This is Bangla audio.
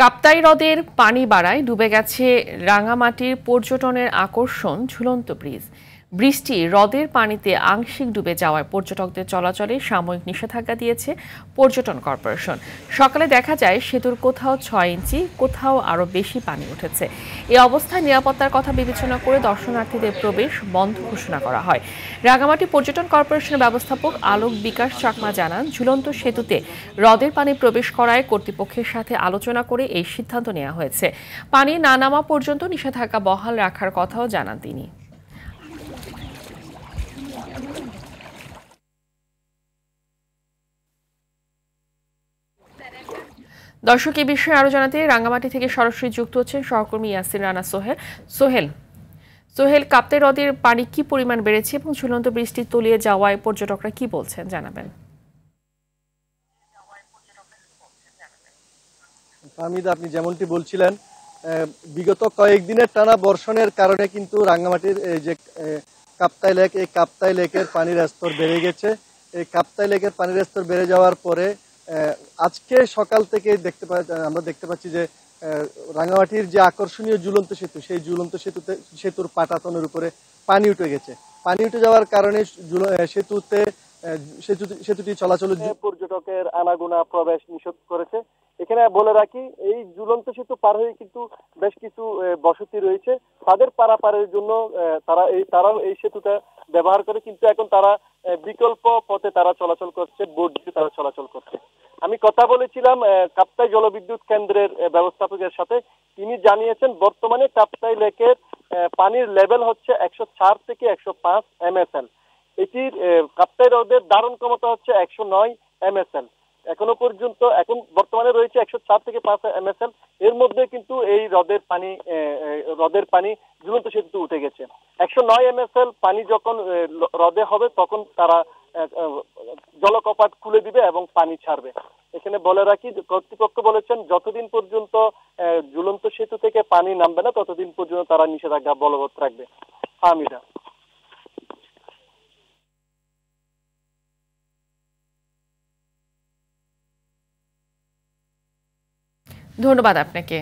কাপ্তাই হ্রদের পানি বাড়ায় ডুবে গেছে রাঙামাটির পর্যটনের আকর্ষণ ঝুলন্ত ব্রিজ। বৃষ্টি হ্রদের পানিতে আংশিক ডুবে যাওয়ায় পর্যটকদের চলাচলে সাময়িক নিষেধাজ্ঞা দিয়েছে পর্যটন কর্পোরেশন। সকালে দেখা যায় সেতুর কোথাও 6 ইঞ্চি, কোথাও আরও বেশি পানি উঠেছে। এই অবস্থায় নিরাপত্তার কথা বিবেচনা করে দর্শনার্থীদের প্রবেশ বন্ধ ঘোষণা করা হয়। রাঙামাটি পর্যটন কর্পোরেশনের ব্যবস্থাপক আলোক বিকাশ চাকমা জানান, ঝুলন্ত সেতুতে হ্রদের পানি প্রবেশ করায় কর্তৃপক্ষের সাথে আলোচনা করে এই সিদ্ধান্ত নেওয়া হয়েছে। পানি না নামা পর্যন্ত নিষেধাজ্ঞা বহাল রাখার কথাও জানান তিনি। দর্শক, এই বিষয়ে আরো জানাতে রাঙ্গামাটি থেকে সরাসরি যুক্ত হচ্ছেন সহকর্মী ইয়াসিন রানা সোহেল, কাপ্তাই হ্রদের পানি কি পরিমাণ বেড়েছে এবং ঝুলন্ত বৃষ্টি তলিয়ে যাওয়ায় পর্যটকরা কি বলছেন জানাবেন। ফাহমিদা, আপনি যেমনটি বলছিলেন, বিগত কয়েকদিনের টানা বর্ষণের কারণে কিন্তু রাঙ্গামাটির এই যে কাপ্তাই লেক, এই কাপ্তাই লেকের পানির স্তর বেড়ে গেছে। এই কাপ্তাই লেকের পানির স্তর বেড়ে যাওয়ার পরে আজকে সকাল থেকে আমরা দেখতে পাচ্ছি যে রাঙ্গামাটির যে আকর্ষণীয় ঝুলন্ত সেতু, সেই ঝুলন্ত সেতুর পাটাতনের উপরে পানি উঠে গেছে। পানি উঠে যাওয়ার কারণে সেতুটি চলাচলের পর্যটকের আনাগোনা প্রবেশ নিষেধ করেছে। এখানে বলে রাখি, এই ঝুলন্ত সেতু পার হয়ে কিন্তু বেশ কিছু বসতি রয়েছে। তাদের পারাপারের জন্য তারাও এই সেতুটা ব্যবহার করে, কিন্তু এখন তারা বিকল্প পথে তারা চলাচল করছে, বোট দিয়ে তারা চলাচল করছে। আমি কথা বলেছিলাম কাপ্তাই জলবিদ্যুৎ কেন্দ্রের ব্যবস্থাপকের সাথে। তিনি জানিয়েছেন বর্তমানে কাপ্তাই লেকের পানির লেভেল হচ্ছে 104 থেকে 105 MSL। এটির কাপ্তাই হ্রদের ধারণ ক্ষমতা হচ্ছে 109 MSL। এখন বর্তমানে রয়েছে 104 থেকে 5 MSL। এর মধ্যে কিন্তু এই হ্রদের পানি ঝুলন্ত সেতুতে উঠে গেছে। 109 MSL পানি যখন হ্রদে হবে তখন তারা জলকপাট খুলে দিবে এবং পানি ছাড়বে। এখানে বলে রাখি, কর্তৃপক্ষ বলেছেন যতদিন পর্যন্ত ঝুলন্ত সেতু থেকে পানি নামবে না ততদিন পর্যন্ত তারা নিষেধাজ্ঞা বলবৎ রাখবে। হামিদা। ধন্যবাদ আপনাকে।